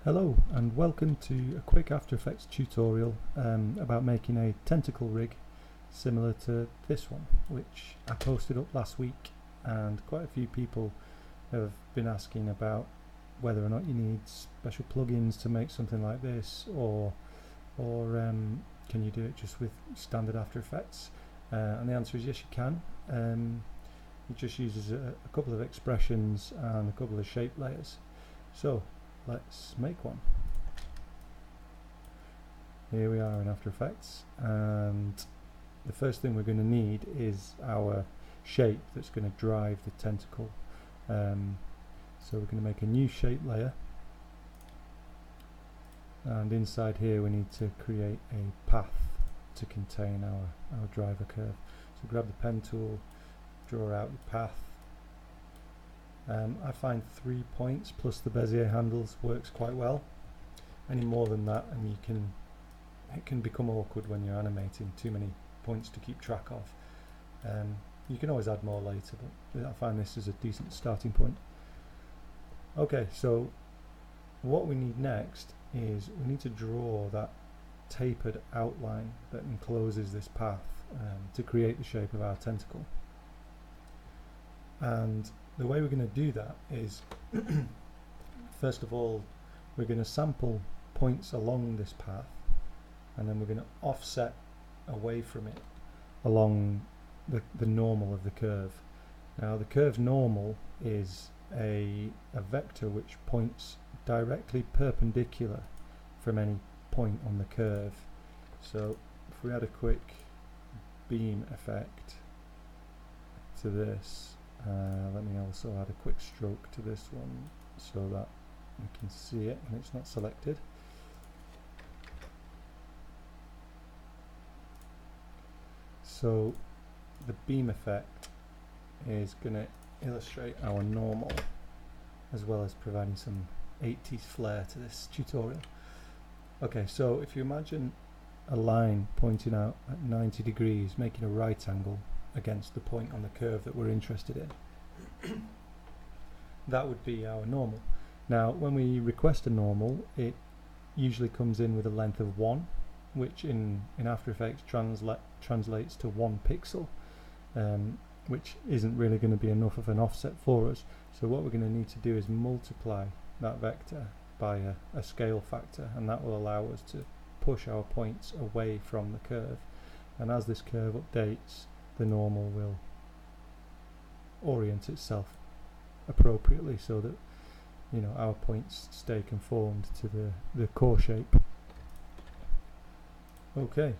Hello and welcome to a quick After Effects tutorial about making a tentacle rig similar to this one, which I posted up last week, and quite a few people have been asking about whether or not you need special plugins to make something like this, or can you do it just with standard After Effects? And the answer is yes, you can. It just uses a couple of expressions and a couple of shape layers. So let's make one. Here we are in After Effects, and the first thing we're going to need is our shape that's going to drive the tentacle. So we're going to make a new shape layer, and inside here we need to create a path to contain our driver curve. So grab the pen tool, draw out your path. I find 3 points plus the Bezier handles works quite well. Any more than that and it can become awkward when you're animating, too many points to keep track of. You can always add more later, but I find this is a decent starting point. Okay, so what we need next is we need to draw that tapered outline that encloses this path to create the shape of our tentacle. And the way we're going to do that is first of all we're going to sample points along this path, and then we're going to offset away from it along the normal of the curve. Now the curve normal is a vector which points directly perpendicular from any point on the curve. So if we add a quick beam effect to this, let me also add a quick stroke to this one so that we can see it and it's not selected. So the beam effect is going to illustrate our normal, as well as providing some 80s flair to this tutorial. Okay, so if you imagine a line pointing out at 90 degrees, making a right angle against the point on the curve that we're interested in, that would be our normal. Now when we request a normal, it usually comes in with a length of 1, which in After Effects translates to 1 pixel, which isn't really going to be enough of an offset for us. So what we're going to need to do is multiply that vector by a scale factor, and that will allow us to push our points away from the curve. And as this curve updates, the normal will orient itself appropriately so that our points stay conformed to the core shape. Okay,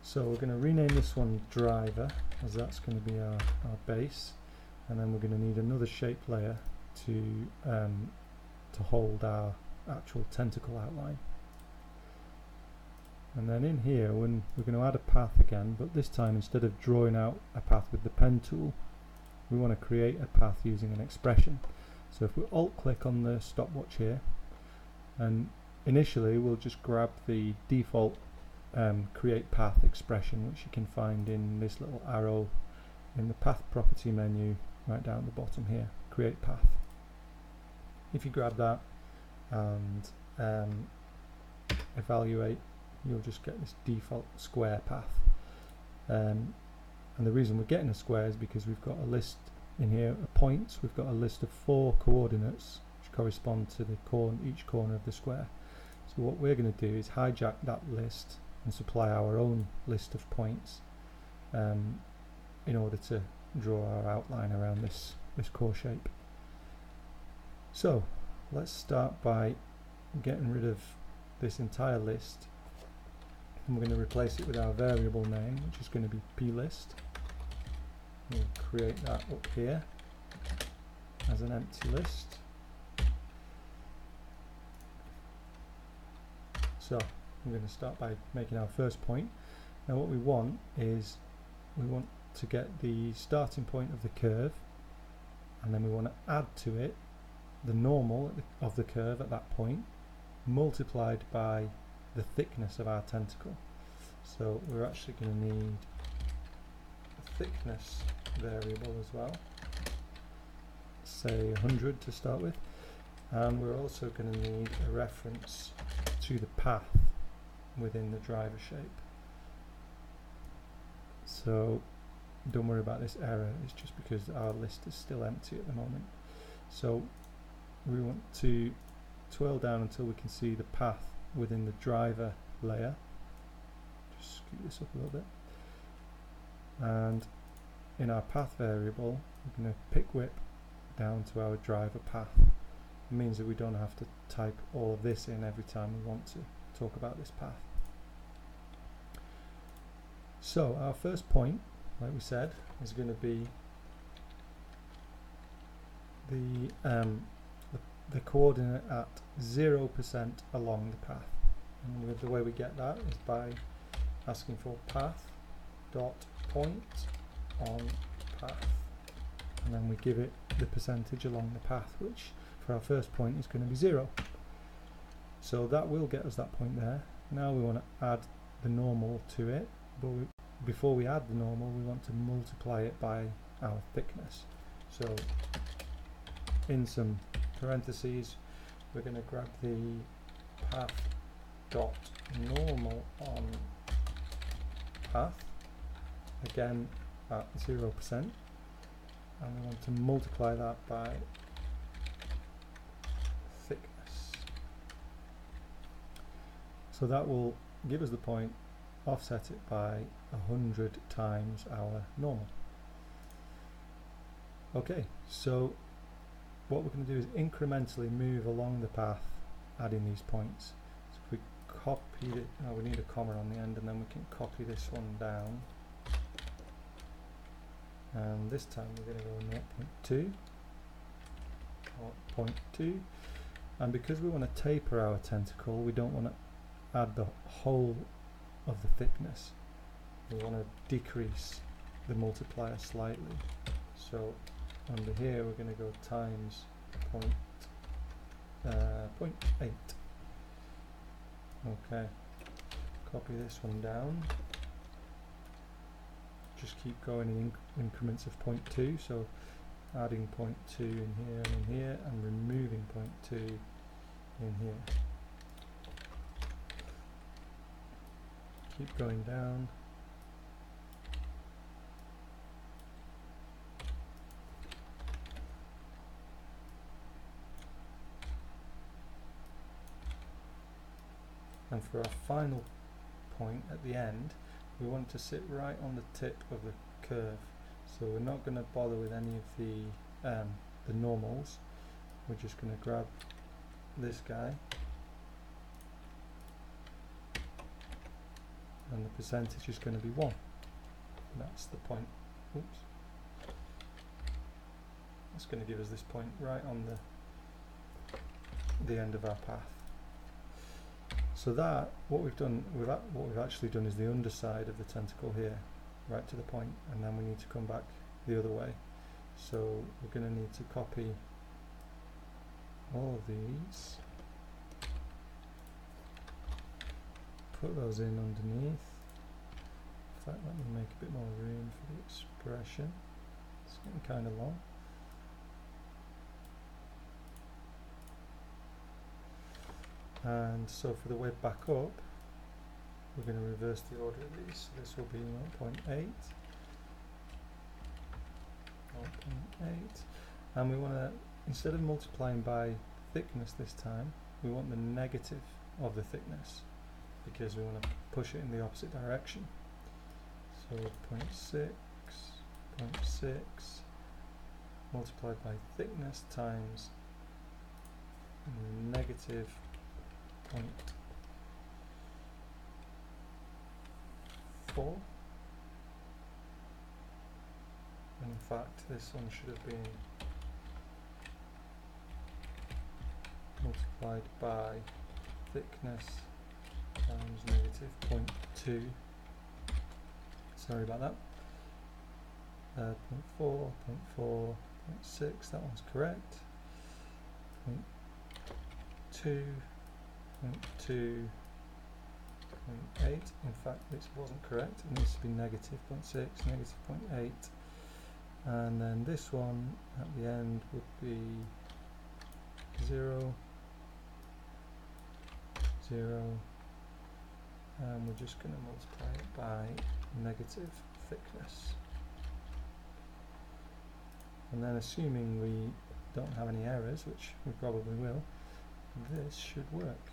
so we're going to rename this one driver, as that's going to be our base, and then we're going to need another shape layer to hold our actual tentacle outline. And then in here, when we're going to add a path again, but this time instead of drawing out a path with the pen tool, we want to create a path using an expression. So if we alt click on the stopwatch here, and initially we'll just grab the default create path expression, which you can find in this little arrow in the path property menu right down at the bottom here, create path. If you grab that and evaluate, you'll just get this default square path. And the reason we're getting a square is because we've got a list in here of points. We've got a list of 4 coordinates which correspond to each corner of the square. So what we're going to do is hijack that list and supply our own list of points in order to draw our outline around this core shape. So let's start by getting rid of this entire list, and we're going to replace it with our variable name, which is going to be plist. We'll create that up here as an empty list. So we're going to start by making our first point. Now what we want is we want to get the starting point of the curve, and then we want to add to it the normal of the curve at that point, multiplied by the thickness of our tentacle. So we're actually going to need a thickness variable as well, say 100 to start with, And we're also going to need a reference to the path within the driver shape. So don't worry about this error, it's just because our list is still empty at the moment. So we want to twirl down until we can see the path within the driver layer. Just scoot this up a little bit. And in our path variable, we're going to pick whip down to our driver path. It means that we don't have to type all of this in every time we want to talk about this path. So our first point, like we said, is going to be the coordinate at 0% along the path. And the way we get that is by asking for path dot point on path, and then we give it the percentage along the path, which for our first point is going to be 0. So that will get us that point there. Now we want to add the normal to it, but before we add the normal, we want to multiply it by our thickness. So in some parentheses, we're going to grab the path dot normal on path, again at 0%, and we want to multiply that by thickness. So that will give us the point, offset it by 100 times our normal. Okay, so what we're going to do is incrementally move along the path, adding these points. So if we copy it, we need a comma on the end, and then we can copy this one down. And this time we're going to go 0.2 or 0.2, and because we want to taper our tentacle, we don't want to add the whole of the thickness. We want to decrease the multiplier slightly. So under here we're going to go times 0.8. Okay, copy this one down. Just keep going in increments of 0.2, so adding 0.2 in here and in here, and removing 0.2 in here. Keep going down. And for our final point at the end, we want to sit right on the tip of the curve. So we're not going to bother with any of the normals. We're just going to grab this guy, and the percentage is going to be 1. And that's the point. Oops. That's going to give us this point right on the end of our path. So that, what we've actually done is the underside of the tentacle here, right to the point, and then we need to come back the other way. So we're going to need to copy all of these, put those in underneath. In fact, let me make a bit more room for the expression. It's getting kind of long. And so for the way back up, we're going to reverse the order of these. So this will be 0.8, and we want to, instead of multiplying by thickness this time, we want the negative of the thickness, because we want to push it in the opposite direction. So 0.6, 0.6 multiplied by thickness times negative 0.4. In fact, this one should have been multiplied by thickness times negative 0.2. Sorry about that. 0.4, 0.4, 0.6, that one's correct. 0.2, 0.2, 0.8. In fact, this wasn't correct. It needs to be negative 0.6, negative 0.8. And then this one at the end would be 0, 0, and we're just going to multiply it by negative thickness. And then, assuming we don't have any errors, which we probably will, this should work.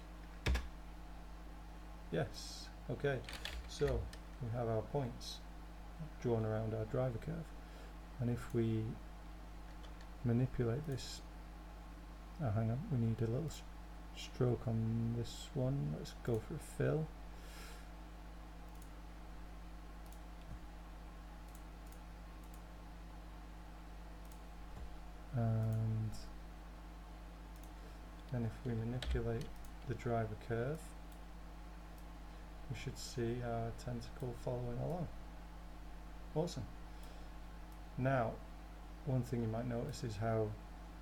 Yes, okay, so we have our points drawn around our driver curve, and if we manipulate this, hang on, we need a little stroke on this one. Let's go for a fill. And then if we manipulate the driver curve, we should see our tentacle following along. Awesome. Now, one thing you might notice is how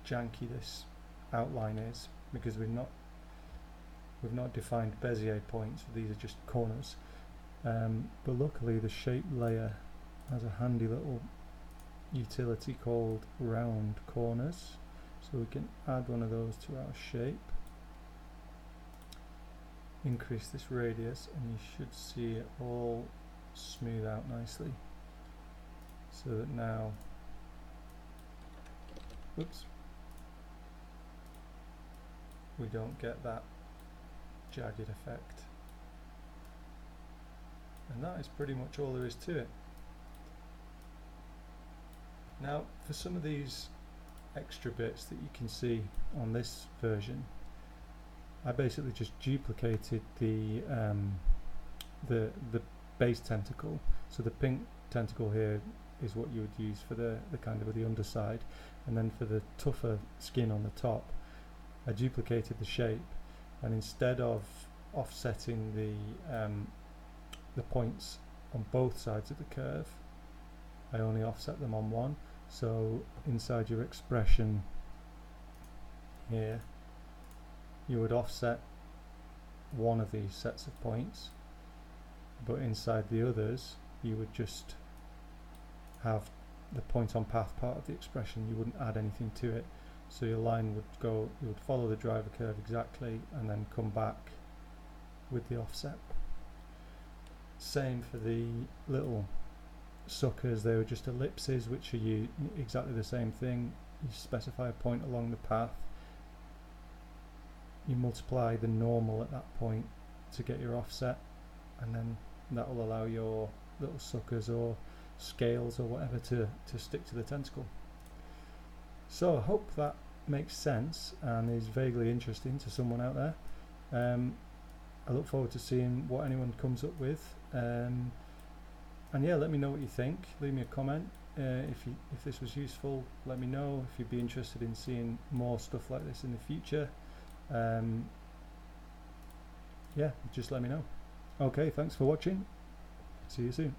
janky this outline is, because we've not defined Bezier points. These are just corners. But luckily the shape layer has a handy little utility called round corners, so we can add one of those to our shape, increase this radius, and you should see it all smooth out nicely, so that now, oops, we don't get that jagged effect. And that is pretty much all there is to it. Now, for some of these extra bits that you can see on this version, I basically just duplicated the base tentacle. So the pink tentacle here is what you would use for the kind of the underside, and then for the tougher skin on the top, I duplicated the shape, and instead of offsetting the points on both sides of the curve, I only offset them on one. So inside your expression here, you would offset one of these sets of points, but inside the others you would just have the point on path part of the expression. You wouldn't add anything to it, so your line would go, you would follow the driver curve exactly and then come back with the offset. Same for the little suckers, they were just ellipses, which are exactly the same thing. You specify a point along the path, you multiply the normal at that point to get your offset, and then that will allow your little suckers or scales or whatever to stick to the tentacle. So I hope that makes sense and is vaguely interesting to someone out there. I look forward to seeing what anyone comes up with. And yeah, let me know what you think. Leave me a comment. If this was useful, let me know. If you'd be interested in seeing more stuff like this in the future, yeah, just let me know. Okay, thanks for watching. See you soon.